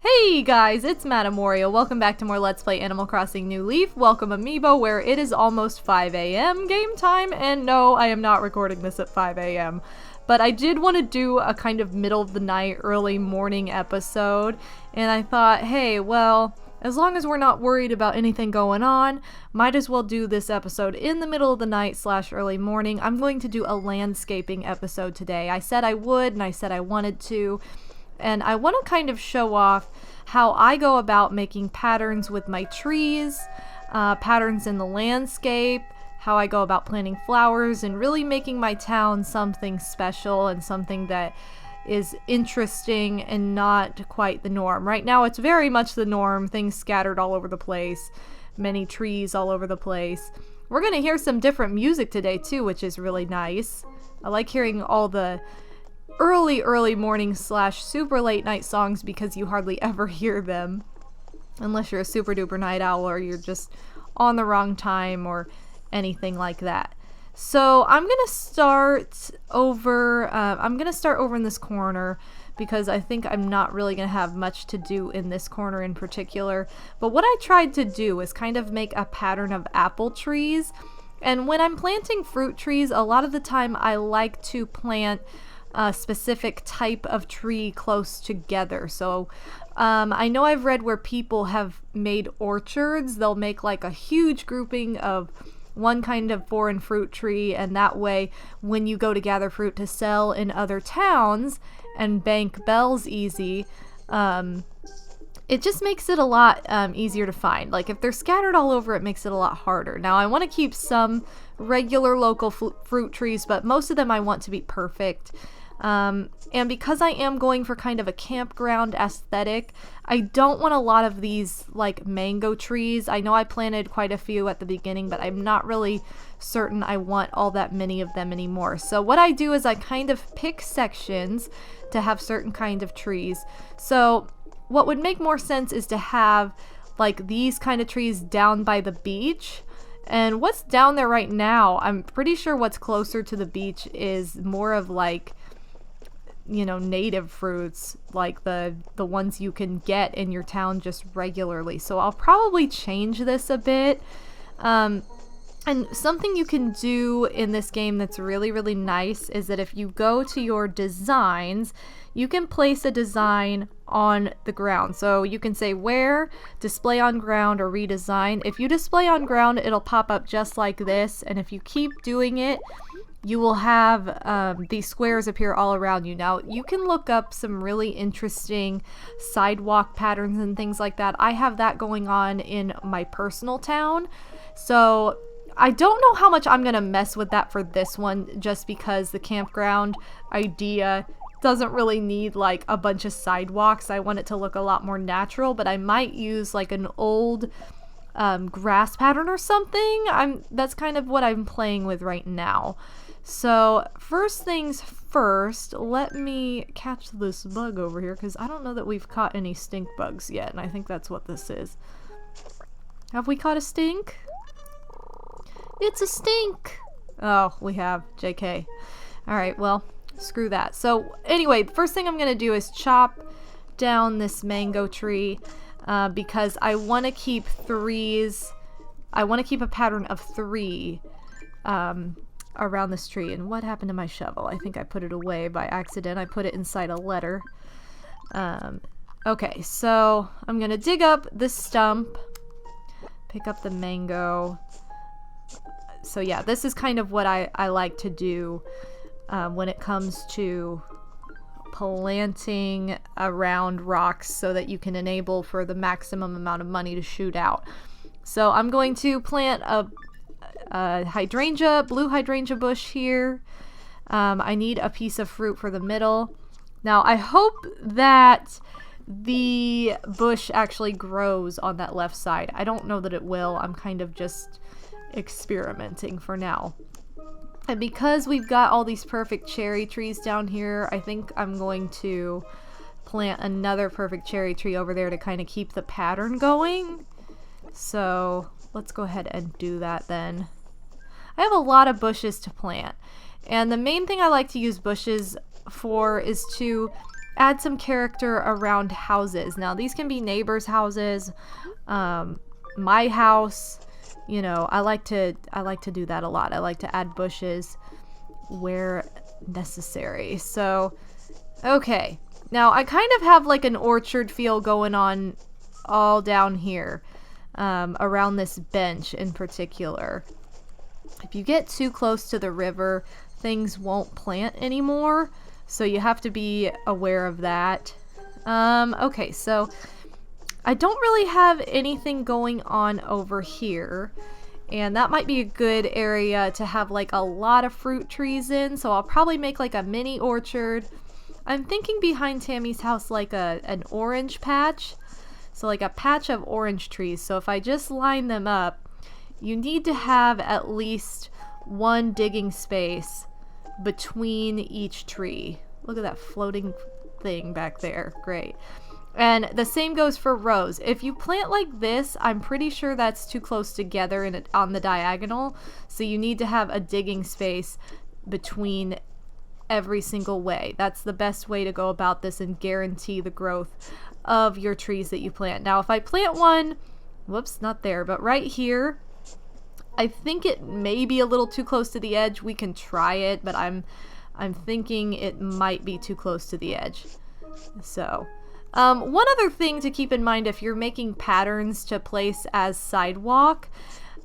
Hey guys, it's MadameWario. Welcome back to more Let's Play Animal Crossing New Leaf. Welcome Amiibo, where it is almost 5 a.m. game time, and no, I am not recording this at 5 a.m. But I did want to do a kind of middle of the night, early morning episode, and I thought, hey, well, as long as we're not worried about anything going on, might as well do this episode in the middle of the night / early morning. I'm going to do a landscaping episode today. I said I would, and I said I wanted to. And I want to kind of show off how I go about making patterns with my trees, patterns in the landscape, how I go about planting flowers, and really making my town something special and something that is interesting and not quite the norm. Right now it's very much the norm, things scattered all over the place, many trees all over the place. We're going to hear some different music today too, which is really nice. I like hearing all the early morning / super late night songs because you hardly ever hear them unless you're a super duper night owl or you're just on the wrong time or anything like that. So I'm gonna start over in this corner because I think I'm not really gonna have much to do in this corner in particular. But what I tried to do is kind of make a pattern of apple trees, and when I'm planting fruit trees, a lot of the time I like to plant a specific type of tree close together. So I know I've read where people have made orchards. They'll make like a huge grouping of one kind of foreign fruit tree, and that way when you go to gather fruit to sell in other towns and bank bells easy, it just makes it a lot easier to find. Like if they're scattered all over, it makes it a lot harder. Now I want to keep some regular local fruit trees, but most of them I want to be perfect. And because I am going for kind of a campground aesthetic, I don't want a lot of these like mango trees. I know I planted quite a few at the beginning, but I'm not really certain I want all that many of them anymore. So what I do is I kind of pick sections to have certain kind of trees. So what would make more sense is to have like these kind of trees down by the beach. And what's down there right now, I'm pretty sure what's closer to the beach is more of like, you know, native fruits, like the ones you can get in your town just regularly. So I'll probably change this a bit. And something you can do in this game that's really nice is that if you go to your designs, you can place a design on the ground. So you can say where, display on ground, or redesign. If you display on ground, it'll pop up just like this, and if you keep doing it, you will have these squares appear all around you. Now, you can look up some really interesting sidewalk patterns and things like that. I have that going on in my personal town. So I don't know how much I'm going to mess with that for this one, just because the campground idea doesn't really need like a bunch of sidewalks. I want it to look a lot more natural, but I might use like an old grass pattern or something. That's kind of what I'm playing with right now. So first things first, let me catch this bug over here because I don't know that we've caught any stink bugs yet, and I think that's what this is. Have we caught a stink? It's a stink! Oh, we have. JK. Alright, well, screw that. So anyway, the first thing I'm going to do is chop down this mango tree because I want to keep threes. I want to keep a pattern of 3 around this tree. And what happened to my shovel? I think I put it away by accident. I put it inside a letter. Okay, so I'm going to dig up this stump, pick up the mango. So yeah, this is kind of what I like to do when it comes to planting around rocks so that you can enable for the maximum amount of money to shoot out. So I'm going to plant a hydrangea, blue hydrangea bush here. I need a piece of fruit for the middle. Now I hope that the bush actually grows on that left side. I don't know that it will. I'm kind of just experimenting for now. And because we've got all these perfect cherry trees down here, I think I'm going to plant another perfect cherry tree over there to kind of keep the pattern going. So let's go ahead and do that then. I have a lot of bushes to plant, and the main thing I like to use bushes for is to add some character around houses. Now these can be neighbors' houses, my house. You know, I like to do that a lot. I like to add bushes where necessary. So, okay. Now I kind of have like an orchard feel going on all down here, around this bench in particular. If you get too close to the river, things won't plant anymore, so you have to be aware of that. Okay, so I don't really have anything going on over here, and that might be a good area to have like a lot of fruit trees in, so I'll probably make like a mini orchard. I'm thinking behind Tammy's house like an orange patch, so like a patch of orange trees. So if I just line them up, you need to have at least one digging space between each tree. Look at that floating thing back there. Great. And the same goes for rows. If you plant like this, I'm pretty sure that's too close together on the diagonal. So you need to have a digging space between every single way. That's the best way to go about this and guarantee the growth of your trees that you plant. Now, if I plant one, whoops, not there, but right here, I think it may be a little too close to the edge. We can try it, but I'm thinking it might be too close to the edge. So, one other thing to keep in mind if you're making patterns to place as sidewalk,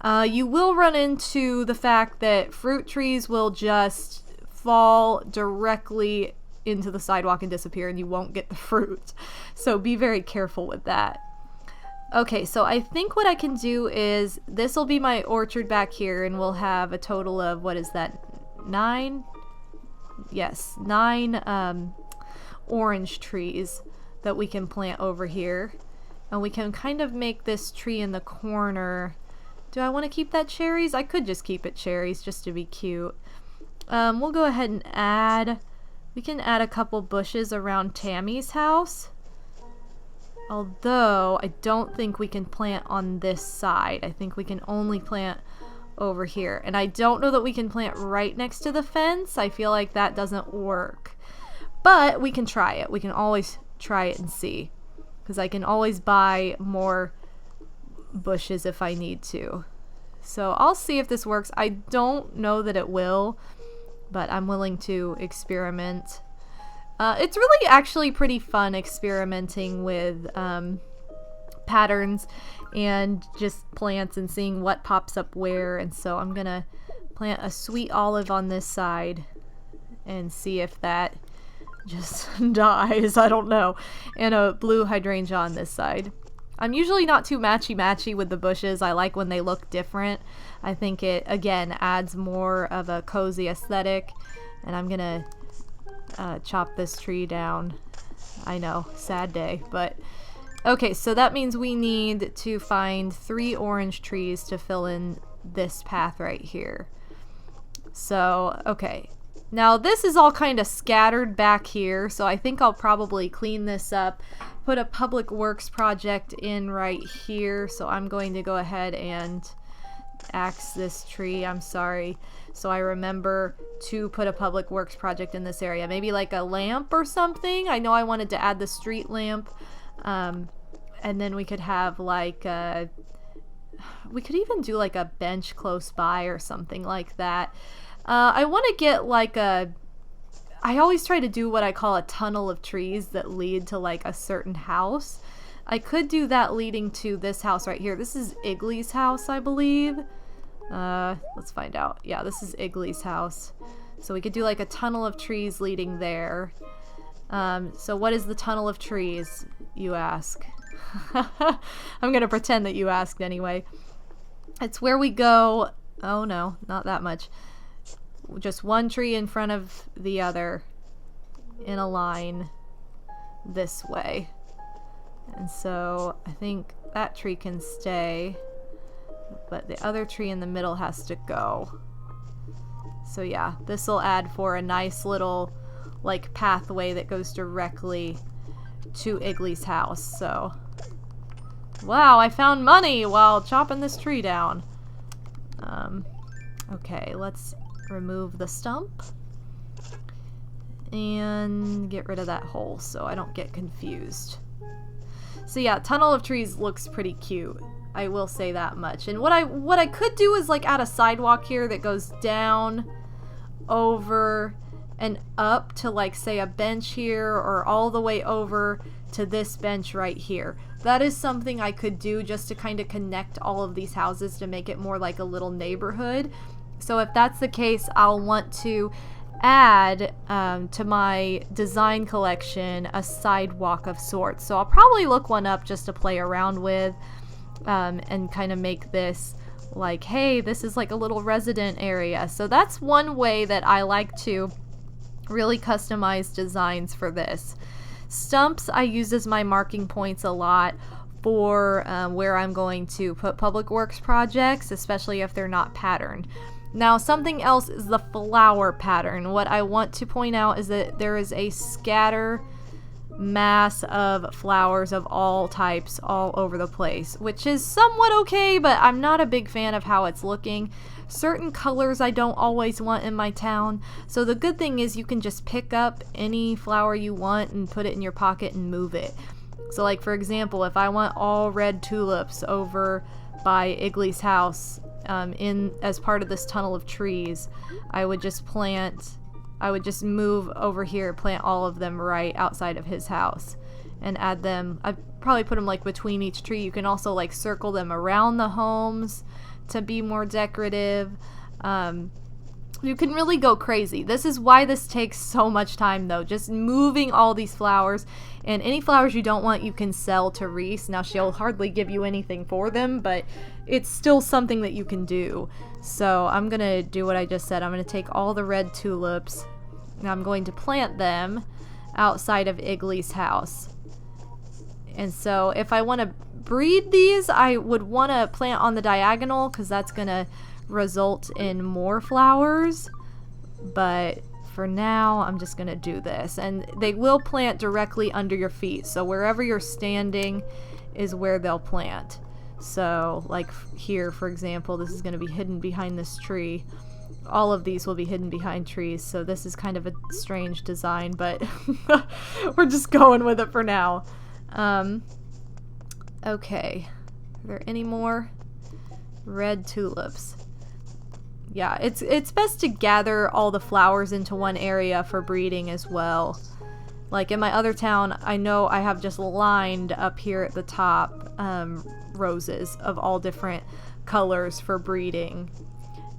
you will run into the fact that fruit trees will just fall directly into the sidewalk and disappear, and you won't get the fruit. So be very careful with that. Okay, so I think what I can do is, this will be my orchard back here, and we'll have a total of, what is that, 9? Yes, 9 orange trees that we can plant over here. And we can kind of make this tree in the corner. Do I want to keep that cherries? I could just keep it cherries just to be cute. We'll go ahead and we can add a couple bushes around Tammy's house. Although, I don't think we can plant on this side. I think we can only plant over here. And I don't know that we can plant right next to the fence. I feel like that doesn't work. But we can try it. We can always try it and see. Because I can always buy more bushes if I need to. So I'll see if this works. I don't know that it will, but I'm willing to experiment. It's really actually pretty fun experimenting with patterns and just plants and seeing what pops up where. And so I'm gonna plant a sweet olive on this side and see if that just dies. I don't know. And a blue hydrangea on this side. I'm usually not too matchy-matchy with the bushes. I like when they look different. I think it, again, adds more of a cozy aesthetic. And I'm gonna chop this tree down. I know, sad day, but okay, so that means we need to find 3 orange trees to fill in this path right here. So, okay. Now this is all kind of scattered back here, so I think I'll probably clean this up, put a public works project in right here. So I'm going to go ahead and axe this tree. I'm sorry. So I remember to put a public works project in this area. Maybe like a lamp or something. I know I wanted to add the street lamp. And then we could have like we could even do like a bench close by or something like that. I want to get like I always try to do what I call a tunnel of trees that lead to like a certain house. I could do that leading to this house right here. This is Igly's house, I believe. Let's find out. Yeah, this is Igly's house. So we could do like a tunnel of trees leading there. So what is the tunnel of trees, you ask? I'm gonna pretend that you asked anyway. It's where we go. Oh no, not that much. Just one tree in front of the other in a line this way. And so I think that tree can stay, but the other tree in the middle has to go. So yeah, this will add for a nice little like pathway that goes directly to Igly's house. So wow, I found money while chopping this tree down. Okay, let's remove the stump. and get rid of that hole so I don't get confused. So yeah, tunnel of trees looks pretty cute. I will say that much. And what I could do is like add a sidewalk here that goes down, over, and up to like say a bench here, or all the way over to this bench right here. That is something I could do just to kind of connect all of these houses to make it more like a little neighborhood. So if that's the case, I'll want to add to my design collection a sidewalk of sorts. So I'll probably look one up just to play around with and kind of make this like, hey, this is like a little resident area. So that's one way that I like to really customize designs for this. Stumps I use as my marking points a lot for where I'm going to put public works projects, especially if they're not patterned. Now, something else is the flower pattern. What I want to point out is that there is a scatter mass of flowers of all types all over the place, which is somewhat okay, but I'm not a big fan of how it's looking. Certain colors I don't always want in my town, so the good thing is you can just pick up any flower you want and put it in your pocket and move it. So like for example, if I want all red tulips over by Igly's house in as part of this tunnel of trees, I would just move over here, plant all of them right outside of his house and add them. I'd probably put them like between each tree. You can also like circle them around the homes to be more decorative. You can really go crazy. This is why this takes so much time though, just moving all these flowers. And any flowers you don't want you can sell to Reese. Now she'll hardly give you anything for them, but it's still something that you can do. So I'm gonna do what I just said. I'm gonna take all the red tulips and I'm going to plant them outside of Igly's house. And so if I want to breed these, I would want to plant on the diagonal because that's going to result in more flowers. But for now, I'm just going to do this. And they will plant directly under your feet. So wherever you're standing is where they'll plant. So like here, for example, this is going to be hidden behind this tree. All of these will be hidden behind trees. So this is kind of a strange design, but we're just going with it for now. Okay, are there any more red tulips? Yeah, it's best to gather all the flowers into one area for breeding as well. Like in my other town, I know I have just lined up here at the top roses of all different colors for breeding.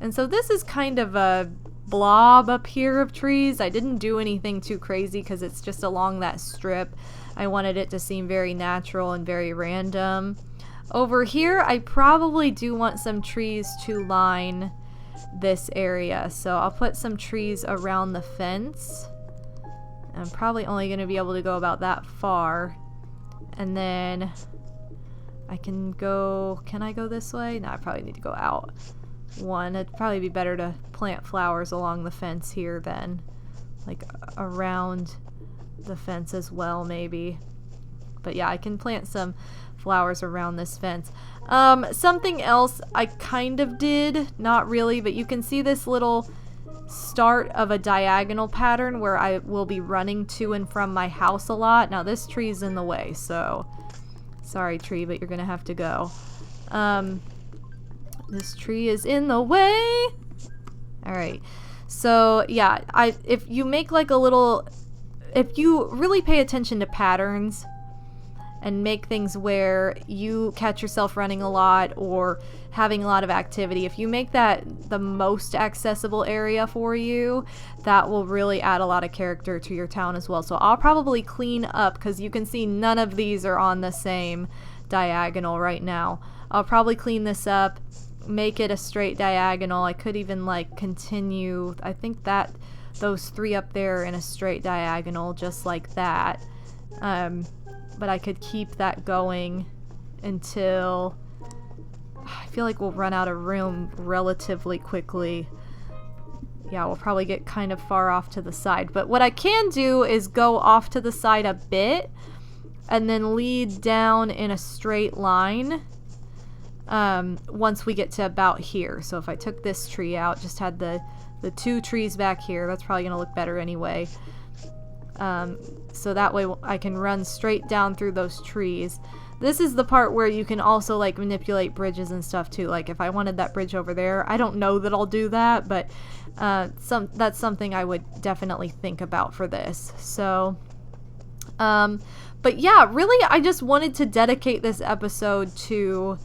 And so this is kind of a blob up here of trees. I didn't do anything too crazy because it's just along that strip. I wanted it to seem very natural and very random. Over here, I probably do want some trees to line this area. So I'll put some trees around the fence. I'm probably only going to be able to go about that far. And then I can go... Can I go this way? No, I probably need to go out one. It'd probably be better to plant flowers along the fence here then. Like around the fence as well, maybe. But yeah, I can plant some flowers around this fence. Something else I kind of did, not really, but you can see this little start of a diagonal pattern where I will be running to and from my house a lot. Now this tree's in the way, so sorry tree, but you're gonna have to go. This tree is in the way. Alright, so yeah, if you make like a little, if you really pay attention to patterns and make things where you catch yourself running a lot or having a lot of activity, if you make that the most accessible area for you, that will really add a lot of character to your town as well. So I'll probably clean up, because you can see none of these are on the same diagonal right now. I'll probably clean this up, make it a straight diagonal. I could even like continue, I think that those three up there in a straight diagonal just like that. But I could keep that going until I feel like we'll run out of room relatively quickly. Yeah, we'll probably get kind of far off to the side. But what I can do is go off to the side a bit and then lead down in a straight line once we get to about here. So if I took this tree out, just had the two trees back here, that's probably going to look better anyway. So that way I can run straight down through those trees. This is the part where you can also like manipulate bridges and stuff too. Like if I wanted that bridge over there, I don't know that I'll do that, but that's something I would definitely think about for this. So, but yeah, really I just wanted to dedicate this episode to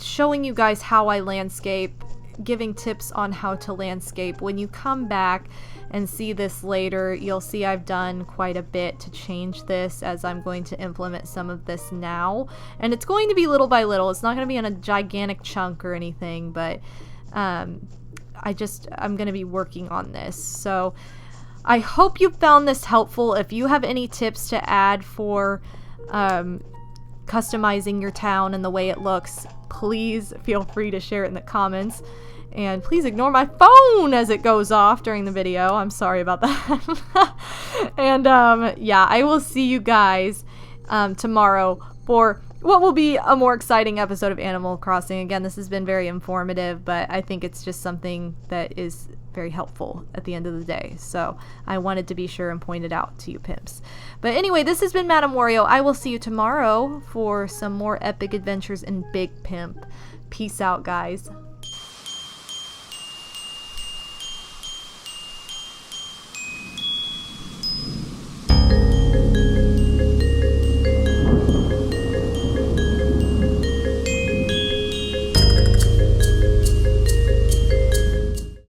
showing you guys how I landscape, giving tips on how to landscape. When you come back and see this later, you'll see I've done quite a bit to change this, as I'm going to implement some of this now. And it's going to be little by little. It's not going to be in a gigantic chunk or anything, but I'm going to be working on this. So I hope you found this helpful. If you have any tips to add for customizing your town and the way it looks, please feel free to share it in the comments. And please ignore my phone as it goes off during the video. I'm sorry about that. And yeah, I will see you guys tomorrow for what will be a more exciting episode of Animal Crossing. Again, this has been very informative, but I think it's just something that is very helpful at the end of the day. So I wanted to be sure and point it out to you pimps. But anyway, this has been MadameWario. I will see you tomorrow for some more epic adventures in Big Pimp. Peace out, guys.